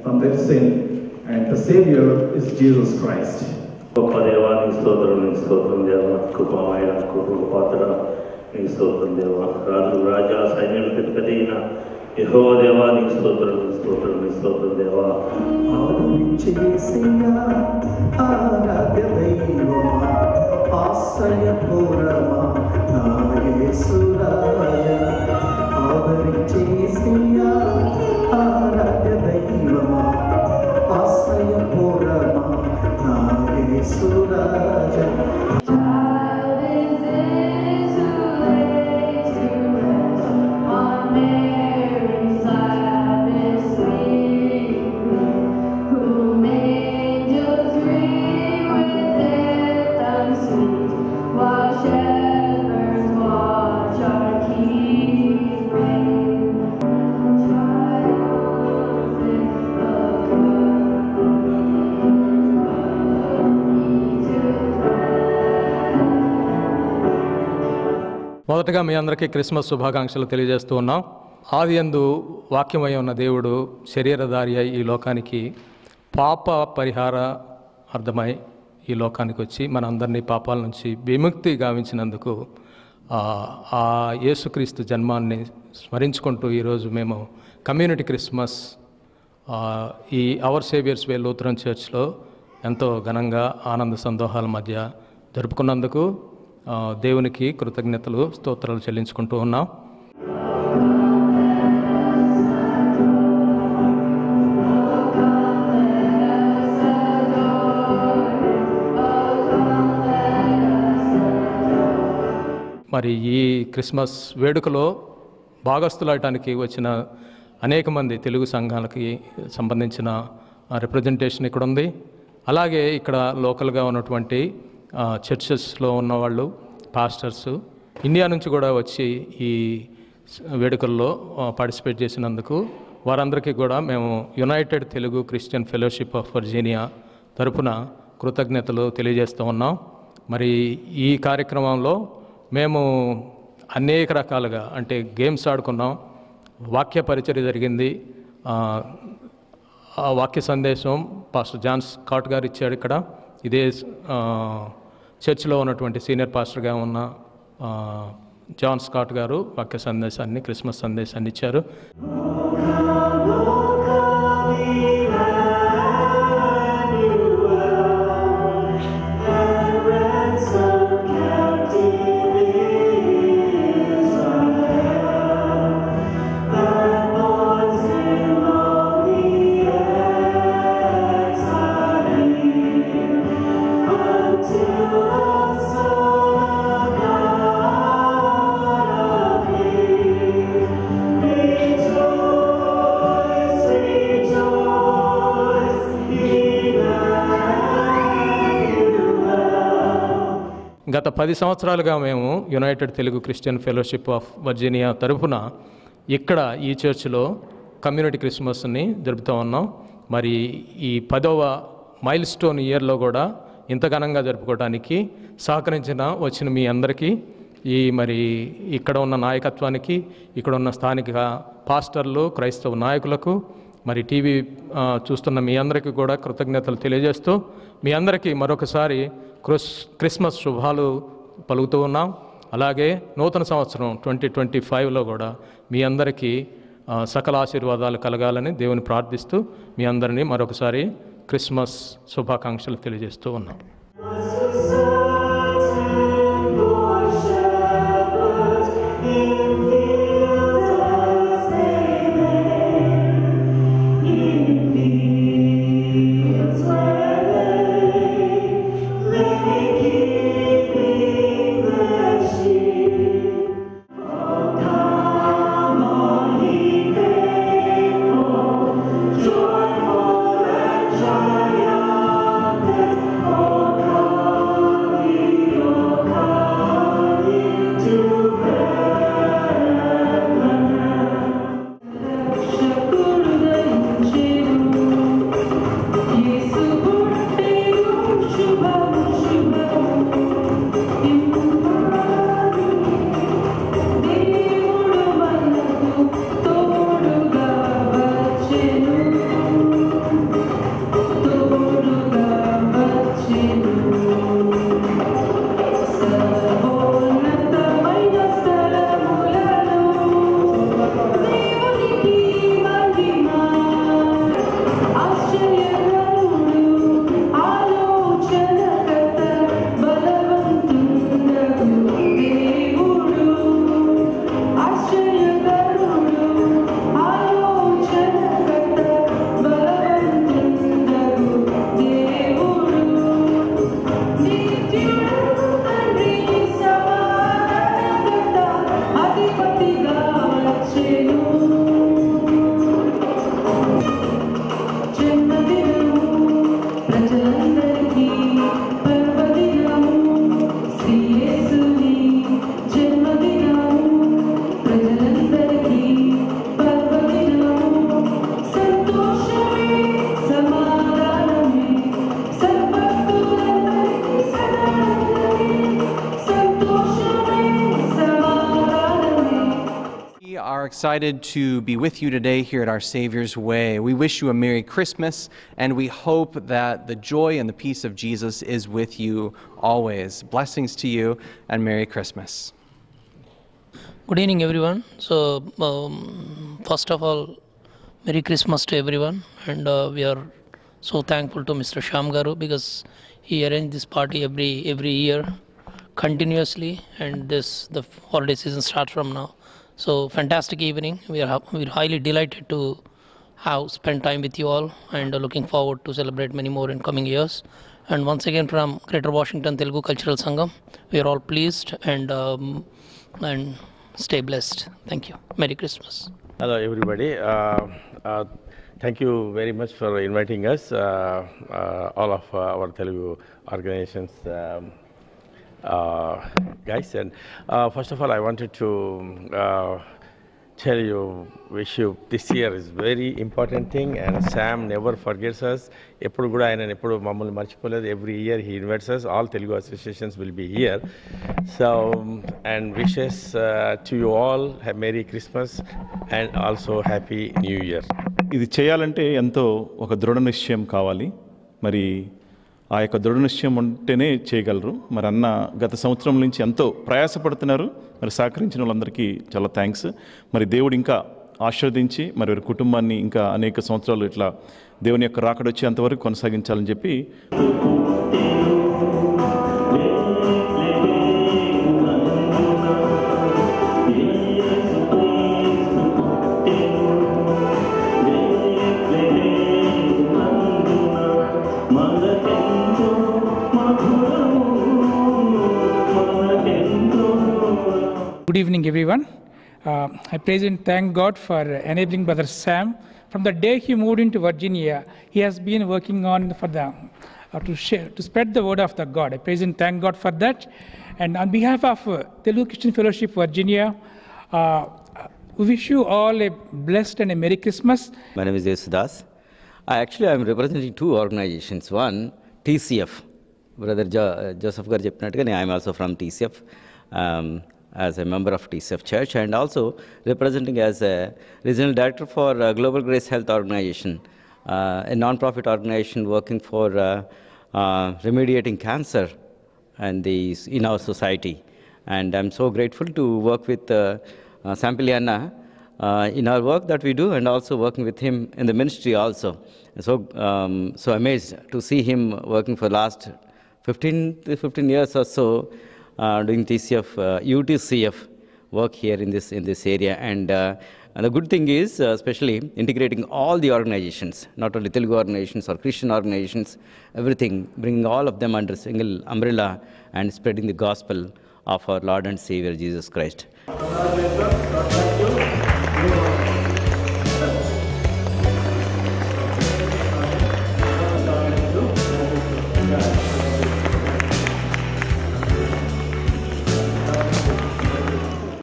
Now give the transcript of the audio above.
from their sin, and the Savior is Jesus Christ. గొప్ప దేవా నీ స్తోత్రం, నీ స్తోత్రం దేవా, కృపమైన కృప పాత్ర నీ స్తోత్రం దేవా, రాజు రాజా సైన్యులకు అధిపతి అయిన యెహోవా దేవా నీ స్తోత్రం, నీ స్తోత్రం, నీ స్తోత్రం దేవా. మొదటగా మీ అందరికీ క్రిస్మస్ శుభాకాంక్షలు తెలియజేస్తూ ఉన్నాం. ఆదియందు వాక్యమై ఉన్న దేవుడు శరీరధారి అయి ఈ లోకానికి పాప పరిహార అర్థమై ఈ లోకానికి వచ్చి మన అందరినీ పాపాల నుంచి విముక్తి గావించినందుకు ఆ యేసుక్రీస్తు జన్మాన్ని స్మరించుకుంటూ ఈరోజు మేము కమ్యూనిటీ క్రిస్మస్ ఈ అవర్ సేవియర్స్ వే లూథరన్ చర్చ్లో ఎంతో ఘనంగా ఆనంద సందోహాల మధ్య జరుపుకున్నందుకు దేవునికి కృతజ్ఞతలు స్తోత్రాలు చెల్లించుకుంటూ ఉన్నాం. మరి ఈ క్రిస్మస్ వేడుకలో భాగస్థులవటానికి వచ్చిన అనేక మంది తెలుగు సంఘాలకి సంబంధించిన రిప్రజెంటేషన్ ఇక్కడ ఉంది. అలాగే ఇక్కడ లోకల్గా ఉన్నటువంటి చర్చెస్లో ఉన్నవాళ్ళు, పాస్టర్స్, ఇండియా నుంచి కూడా వచ్చి ఈ వేడుకల్లో పార్టిసిపేట్ చేసినందుకు వారందరికీ కూడా మేము United Telugu Christian fellowship of Virginia తరపున కృతజ్ఞతలు తెలియజేస్తూ ఉన్నాం. మరి ఈ కార్యక్రమంలో మేము అనేక రకాలుగా అంటే గేమ్స్ ఆడుకున్నాం, వాక్య పరిచర్య జరిగింది. ఆ వాక్య సందేశం పాస్టర్ జాన్ స్కాట్ గారు ఇచ్చాడు. ఇక్కడ ఇదే చర్చిలో ఉన్నటువంటి సీనియర్ పాస్టర్గా ఉన్న జాన్ స్కాట్ గారు వాక్య సందేశాన్ని, క్రిస్మస్ సందేశాన్ని ఇచ్చారు. గత 10 సంవత్సరాలుగా మేము United Telugu Christian fellowship of Virginia తరఫున ఇక్కడ ఈ చర్చిలో కమ్యూనిటీ క్రిస్మస్ని జరుపుతూ ఉన్నాం. మరి ఈ 10వ మైల్ స్టోన్ ఇయర్లో కూడా ఇంత ఘనంగా జరుపుకోవడానికి వచ్చిన మీ అందరికీ, మరి ఇక్కడ ఉన్న నాయకత్వానికి, ఇక్కడ ఉన్న స్థానిక పాస్టర్లు, క్రైస్తవ నాయకులకు, మరి టీవీ చూస్తున్న మీ అందరికీ కూడా కృతజ్ఞతలు తెలియజేస్తూ మీ అందరికీ మరొకసారి క్రిస్మస్ శుభాలు పలుకుతూ ఉన్నాం. అలాగే నూతన సంవత్సరం 2025లో కూడా మీ అందరికీ సకల ఆశీర్వాదాలు కలగాలని దేవుని ప్రార్థిస్తూ మీ అందరినీ మరొకసారి క్రిస్మస్ శుభాకాంక్షలు తెలియజేస్తూ ఉన్నాం. excited to be with you today here at Our Savior's Way. We wish you a Merry Christmas, and we hope that the joy and the peace of Jesus is with you always. Blessings to you, and Merry Christmas. Good evening, everyone. So, first of all, Merry Christmas to everyone, and we are so thankful to Mr. Shyam Garu because he arranged this party every year continuously, and the holiday season starts from now. So, fantastic evening. We're highly delighted to have spent time with you all, and looking forward to celebrate many more in coming years. And once again, from Greater Washington Telugu Cultural Sangam, we are all pleased and stay blessed. Thank you. Merry Christmas. Hello, everybody. Thank you very much for inviting us, all of our Telugu organizations, guys. And first of all, I wanted to tell you, wish you this year is very important thing, and Sam never forgets us. Eppudu kuda ayana eppudu mammulni marchipoledu. Every year he invites us. All Telugu associations will be here. So, and wishes to you all a Merry Christmas and also Happy New Year. ఇది చేయాలంటే ఎంతో ఒక దృఢ నిశ్చయం కావాలి. మరి ఆ యొక్క దృఢ నిశ్చయం ఉంటేనే చేయగలరు. మరి అన్న గత సంవత్సరం నుంచి ఎంతో ప్రయాసపడుతున్నారు. మరి సహకరించిన వాళ్ళందరికీ చాలా థ్యాంక్స్. మరి దేవుడు ఇంకా ఆశీర్వదించి మరి వారి కుటుంబాన్ని ఇంకా అనేక సంవత్సరాలు ఇట్లా దేవుని యొక్క రాకడొచ్చి అంతవరకు కొనసాగించాలని చెప్పి Good evening, everyone. I praise and thank God for enabling Brother Sam. From the day he moved into Virginia, he has been working on for the to spread the word of the God. I praise and thank God for that. And on behalf of Telugu Christian Fellowship Virginia, we wish you all a blessed and a Merry Christmas. My name is Yesudas. I am representing two organizations. One, TCF. Brother Joseph Gar Jepnatgani, I am also from TCF. As a member of TCF Church, and also representing as a regional director for Global Grace Health Organization, a non-profit organization working for remediating cancer in our society. And I'm so grateful to work with Sampiliana in our work that we do, and also working with him in the ministry also. So amazed to see him working for the last 15 years or so, doing TCF, UTCF work here in this area. And the good thing is, especially integrating all the organizations, not only Telugu organizations or Christian organizations, everything, bringing all of them under single umbrella and spreading the gospel of our Lord and Savior Jesus Christ.